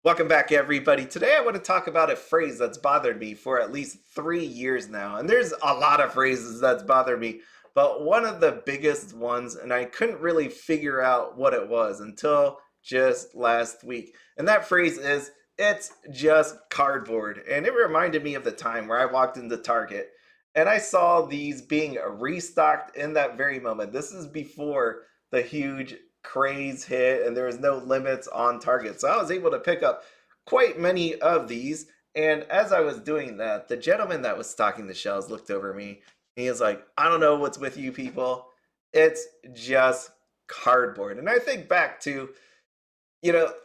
Welcome back, everybody. Today I want to talk about a phrase that's bothered me for at least 3 years now. And there's a lot of phrases that's bothered me, but one of the biggest ones, and I couldn't really figure out what it was until just last week. And that phrase is, it's just cardboard. And it reminded me of the time where I walked into Target and I saw these being restocked in that very moment. This is before the huge craze hit and there was no limits on Target. So I was able to pick up quite many of these. And as I was doing that, the gentleman that was stocking the shelves looked over me. He was like, I don't know what's with you people. It's just cardboard. And I think back to,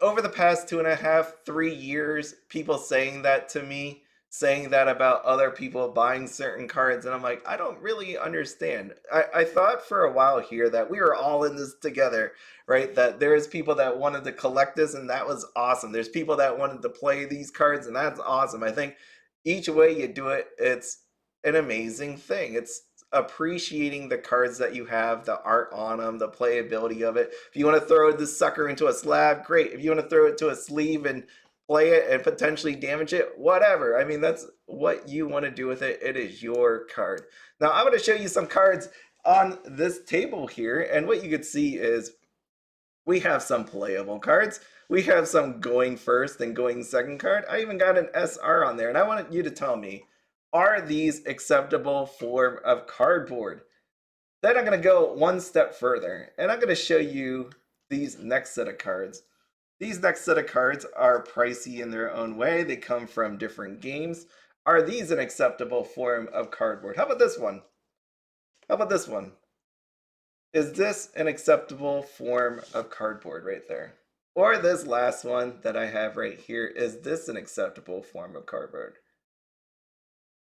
over the past 2.5, 3 years, people saying that to me, saying that about other people buying certain cards. And I'm like, I don't really understand. I thought for a while here that we were all in this together, right? That there's people that wanted to collect this, and that was awesome. There's people that wanted to play these cards, and that's awesome. I think each way you do it, it's an amazing thing. It's appreciating the cards that you have, the art on them, the playability of it. If you want to throw this sucker into a slab, great. If you want to throw it to a sleeve and play it and potentially damage it, whatever. I mean, that's what you want to do with it. It is your card. Now, I'm going to show you some cards on this table here, and what you can see is we have some playable cards. We have some going first and going second card. I even got an SR on there, and I want you to tell me, are these acceptable form of cardboard? Then I'm going to go one step further, and I'm going to show you these next set of cards. These next set of cards are pricey in their own way. They come from different games. Are these an acceptable form of cardboard? How about this one? How about this one? Is this an acceptable form of cardboard right there? Or this last one that I have right here, is this an acceptable form of cardboard?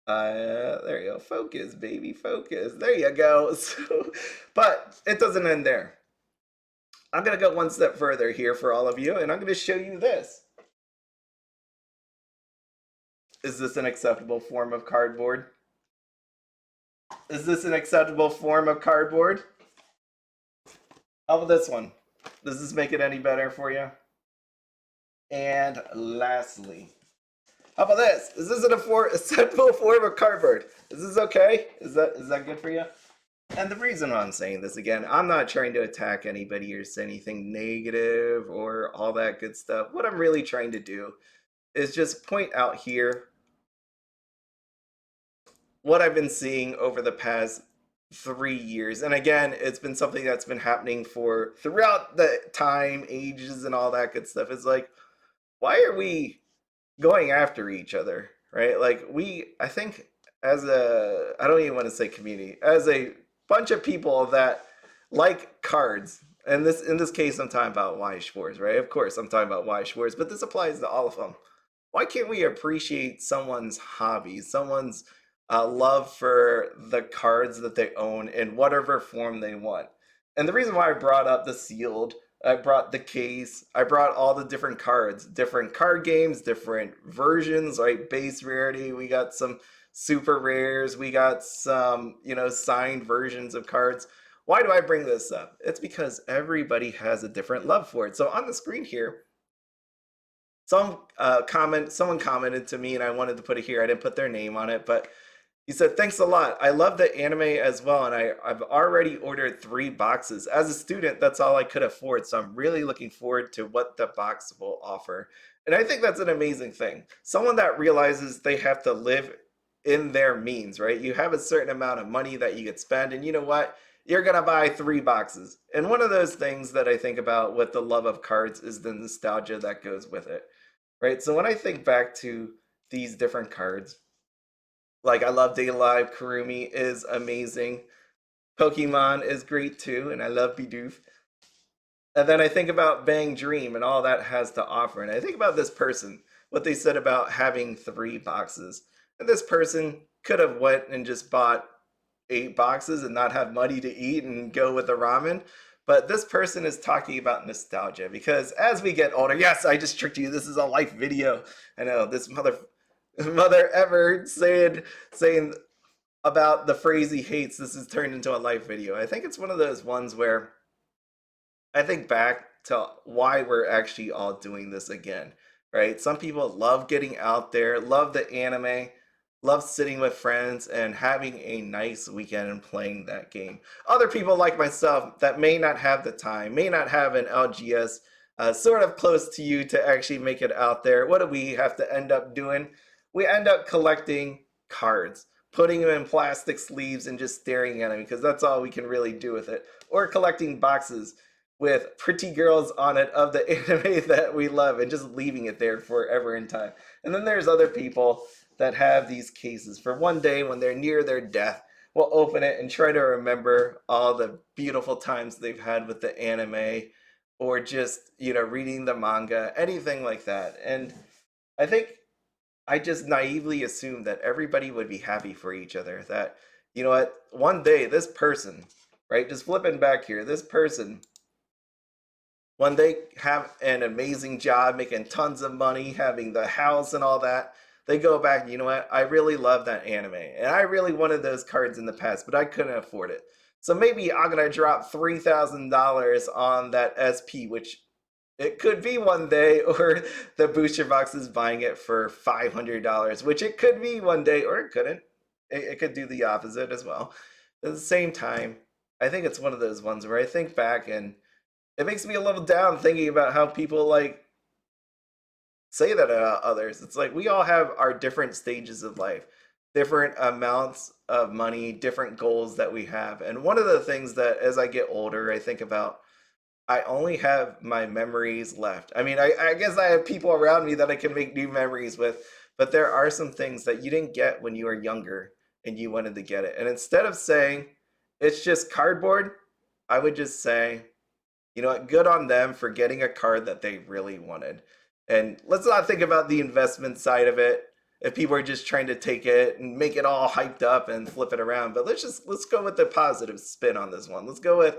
There you go. Focus, baby, focus. There you go. But it doesn't end there. I'm going to go one step further here for all of you, and I'm going to show you this. Is this an acceptable form of cardboard? Is this an acceptable form of cardboard? How about this one? Does this make it any better for you? And lastly, how about this? Is this an acceptable form of cardboard? Is this okay? Is that good for you? And the reason why I'm saying this again, I'm not trying to attack anybody or say anything negative or all that good stuff. What I'm really trying to do is just point out here what I've been seeing over the past 3 years. And again, it's been something that's been happening for throughout the time, ages, and all that good stuff. It's like, why are we going after each other, right? Like I think as I don't even want to say community, as a bunch of people that like cards, and in this case, I'm talking about Weiss Schwarz, right? Of course, I'm talking about Weiss Schwarz, but this applies to all of them. Why can't we appreciate someone's hobby, someone's love for the cards that they own in whatever form they want? And the reason why I brought up the sealed, I brought the case, I brought all the different cards, different card games, different versions, right? Base rarity, we got some super rares, we got some, signed versions of cards. Why do I bring this up? It's because everybody has a different love for it. So on the screen here, someone commented to me, and I wanted to put it here. I didn't put their name on it, but he said, thanks a lot. I love the anime as well, and I've already ordered 3 boxes. As a student, that's all I could afford, so I'm really looking forward to what the box will offer. And I think that's an amazing thing. Someone that realizes they have to live in their means, right? You have a certain amount of money that you could spend, and you know what? You're going to buy 3 boxes. And one of those things that I think about with the love of cards is the nostalgia that goes with it, right? So when I think back to these different cards, like I love Day Alive, Kurumi is amazing. Pokemon is great too, and I love Bidoof. And then I think about Bang Dream and all that has to offer. And I think about this person, what they said about having 3 boxes. And this person could have went and just bought 8 boxes and not have money to eat and go with the ramen. But this person is talking about nostalgia because as we get older, yes, I just tricked you. This is a life video. I know this mother ever saying about the phrase he hates. This is turned into a life video. I think it's one of those ones where I think back to why we're actually all doing this again, right? Some people love getting out there, love the anime, love sitting with friends and having a nice weekend and playing that game. Other people like myself that may not have the time, may not have an LGS sort of close to you to actually make it out there. What do we have to end up doing? We end up collecting cards, putting them in plastic sleeves and just staring at them because that's all we can really do with it. Or collecting boxes with pretty girls on it of the anime that we love and just leaving it there forever in time. And then there's other people that have these cases for one day when they're near their death will open it and try to remember all the beautiful times they've had with the anime or just, reading the manga, anything like that. And I think I just naively assumed that everybody would be happy for each other. That, what, one day this person, right, just flipping back here, this person, when they have an amazing job, making tons of money, having the house and all that, they go back, you know what, I really love that anime. And I really wanted those cards in the past, but I couldn't afford it. So maybe I'm going to drop $3,000 on that SP, which it could be one day, or the booster box is buying it for $500, which it could be one day, or it couldn't. It could do the opposite as well. At the same time, I think it's one of those ones where I think back and it makes me a little down thinking about how people say that about others. It's like we all have our different stages of life, different amounts of money, different goals that we have. And one of the things that as I get older, I think about, I only have my memories left. I mean, I guess I have people around me that I can make new memories with, but there are some things that you didn't get when you were younger and you wanted to get it. And instead of saying it's just cardboard, I would just say, you know what, good on them for getting a card that they really wanted. And let's not think about the investment side of it. If people are just trying to take it and make it all hyped up and flip it around, but let's go with the positive spin on this one. Let's go with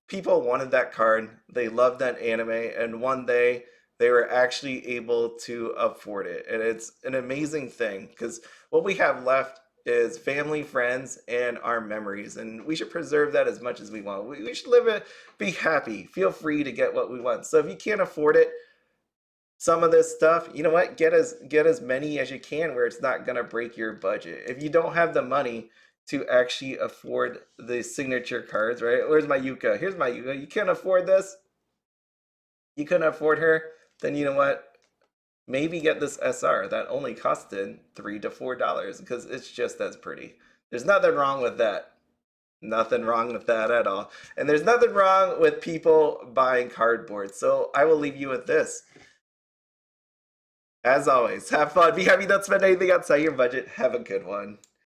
people wanted that card, they loved that anime, and one day they were actually able to afford it. And it's an amazing thing because what we have left is family, friends, and our memories. And we should preserve that as much as we want. We should live it, be happy, feel free to get what we want. So if you can't afford it, some of this stuff, you know what, get as many as you can where it's not going to break your budget. If you don't have the money to actually afford the signature cards, right? Where's my Yuka? Here's my Yuka. You can't afford this? You couldn't afford her? Then you know what? Maybe get this SR that only costed $3 to $4 because it's just as pretty. There's nothing wrong with that. Nothing wrong with that at all. And there's nothing wrong with people buying cardboard. So I will leave you with this. As always, have fun, be happy, don't spend anything outside your budget. Have a good one.